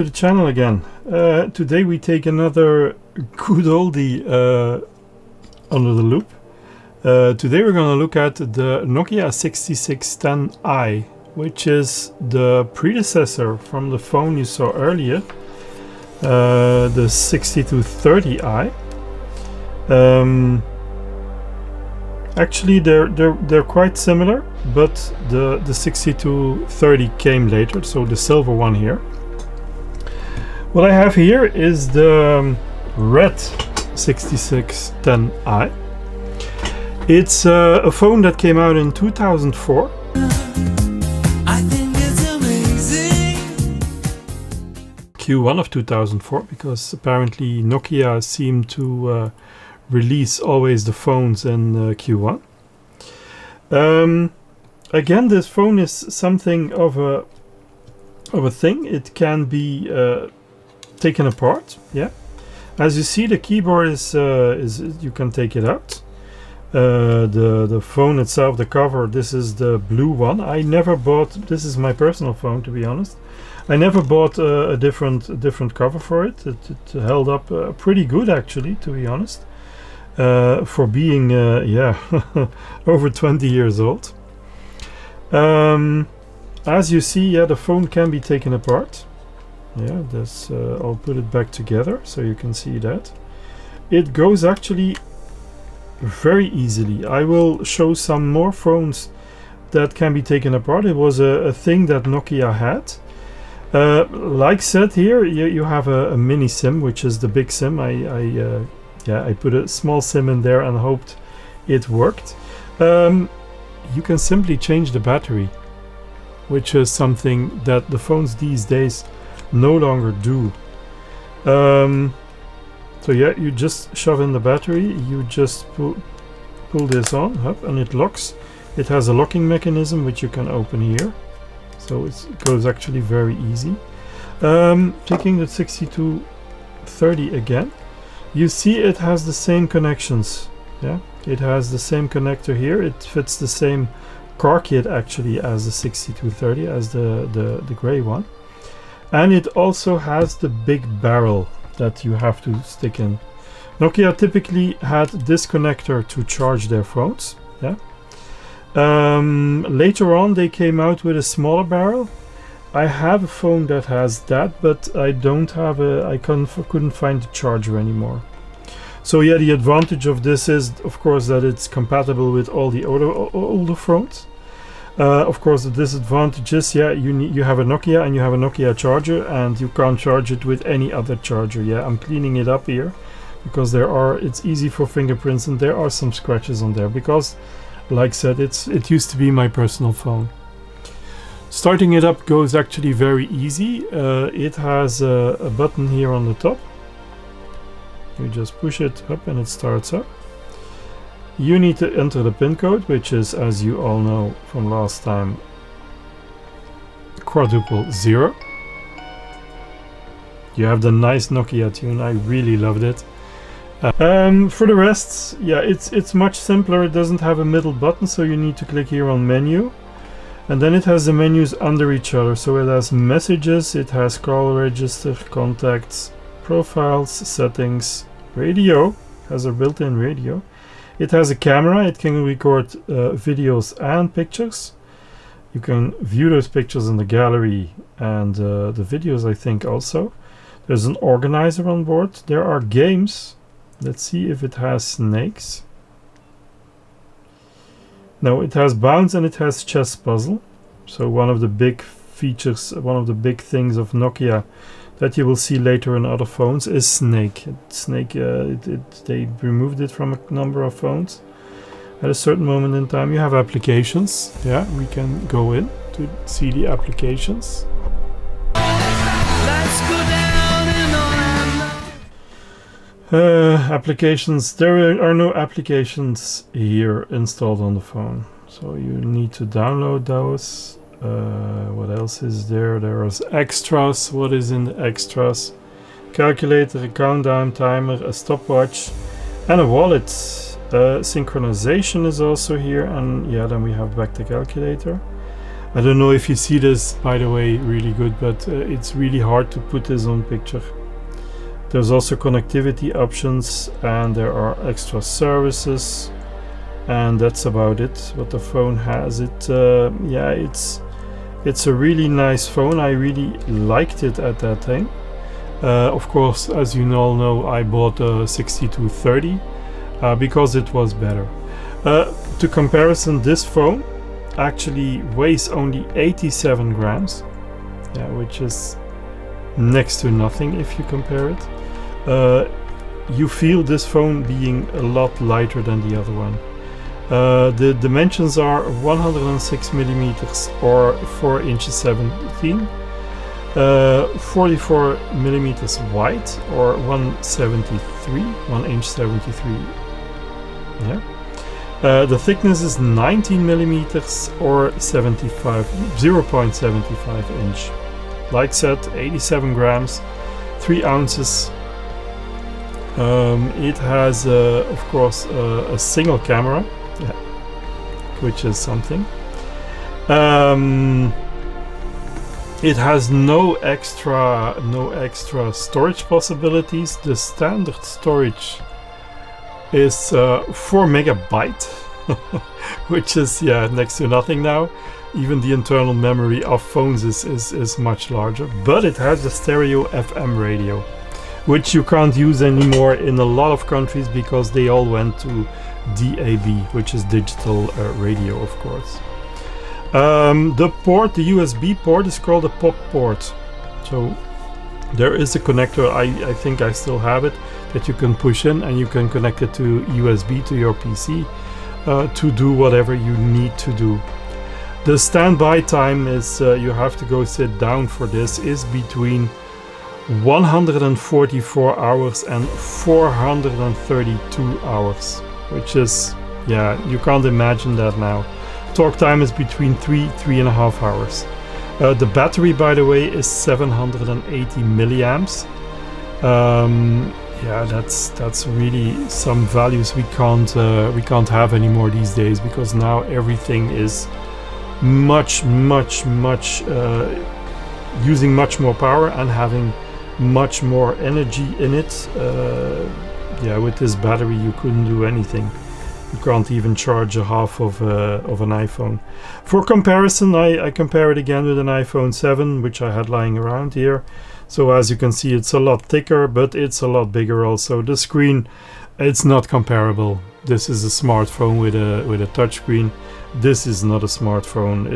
To the channel again. Today we take another good oldie under the loop. Today we're going to look at the Nokia 6610i, which is the predecessor from the phone you saw earlier, the 6230i. Actually they're quite similar, but the 6230 came later, so the silver one here. What I have here is the red 6610i. It's a phone that came out in 2004. I think it's amazing. Q1 of 2004, because apparently Nokia seemed to release always the phones in Q1. Again, this phone is something of a thing. It can be taken apart. Yeah, as you see, the keyboard is you can take it out. The phone itself, the cover, this is the blue one. I never bought, this is my personal phone, to be honest. I never bought a different cover for it. It held up pretty good, actually, to be honest, for being yeah over 20 years old. As you see, yeah, the phone can be taken apart. Yeah, this I'll put it back together so you can see that it goes actually very easily. I will show some more phones that can be taken apart. It was a thing that Nokia had. Like said here, you have a mini SIM, which is the big SIM. I put a small SIM in there and hoped it worked. You can simply change the battery, which is something that the phones these days no longer do. So yeah, you just shove in the battery, you just pull this on up and it locks. It has a locking mechanism which you can open here, so it goes actually very easy. Taking the 6230 again, you see it has the same connections. Yeah, it has the same connector here. It fits the same car kit actually as the 6230, as the gray one. And it also has the big barrel that you have to stick in. Nokia typically had this connector to charge their phones. Yeah. Later on they came out with a smaller barrel. I have a phone that has that, but I don't have I couldn't find the charger anymore. So yeah, the advantage of this is, of course, that it's compatible with all the older phones. Of course, the disadvantage is, yeah, you have a Nokia and you have a Nokia charger, and you can't charge it with any other charger. Yeah, I'm cleaning it up here because it's easy for fingerprints and there are some scratches on there because, like I said, it used to be my personal phone. Starting it up goes actually very easy. It has a button here on the top. You just push it up and it starts up. You need to enter the pin code, which is, as you all know from last time, quadruple 0. You have the nice Nokia tune. I really loved it. For the rest, yeah, it's much simpler. It doesn't have a middle button, so you need to click here on menu, and then it has the menus under each other. So it has messages, it has call register, contacts, profiles, settings, radio, has a built-in radio. It has a camera. It can record videos and pictures. You can view those pictures in the gallery and the videos, I think, also. There's an organizer on board. There are games. Let's see if it has snakes. No, it has bounce and it has chess puzzle. So one of the big features, one of the big things of Nokia that you will see later in other phones is Snake. They removed it from a number of phones. At a certain moment in time, you have applications. Yeah, we can go in to see the applications. Let's go down in Applications. There are no applications here installed on the phone, so you need to download those. What else is there? There is extras. What is in the extras? Calculator, a countdown timer, a stopwatch, and a wallet. Synchronization is also here, and yeah, then we have back the calculator. I don't know if you see this, by the way, really good, but it's really hard to put this on picture. There's also connectivity options, and there are extra services, and that's about it what the phone has. Yeah, it's a really nice phone. I really liked it at that time. Of course, as you all know, I bought the 6230 because it was better. To comparison, this phone actually weighs only 87 grams, yeah, which is next to nothing if you compare it. You feel this phone being a lot lighter than the other one. The dimensions are 106 millimeters or 4 inches 17, 44 millimeters wide or 1 inch 73. Yeah. The thickness is 19 millimeters or 0.75 inch. Like said, 87 grams, 3 ounces. It has, of course, a single camera, yeah, which is something. It has no extra storage possibilities. The standard storage is 4 megabyte, which is, yeah, next to nothing now. Even the internal memory of phones is much larger, but it has a stereo FM radio, which you can't use anymore in a lot of countries because they all went to DAB, which is digital radio, of course. The USB port is called a POP port. So there is a connector, I think I still have it, that you can push in and you can connect it to USB to your PC to do whatever you need to do. The standby time is, you have to go sit down for this, is between 144 hours and 432 hours, which is, yeah, you can't imagine that now. Talk time is between 3.5 hours. The battery, by the way, is 780 milliamps. Yeah, that's really some values we can't have anymore these days, because now everything is much using much more power and having much more energy in it. Yeah, with this battery you couldn't do anything. You can't even charge a half of an iPhone. For comparison, I compare it again with an iPhone 7, which I had lying around here. So as you can see, it's a lot thicker, but it's a lot bigger also. The screen, it's not comparable. This is a smartphone with a touchscreen. This is not a smartphone.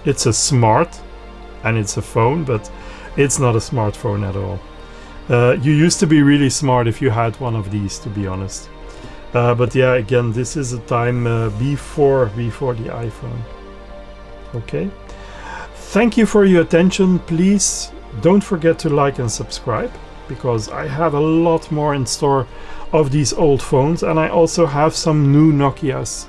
It's a smart, and it's a phone, but it's not a smartphone at all. You used to be really smart if you had one of these, to be honest. But yeah, again, this is a time before the iPhone. Okay. Thank you for your attention. Please don't forget to like and subscribe, because I have a lot more in store of these old phones, and I also have some new Nokias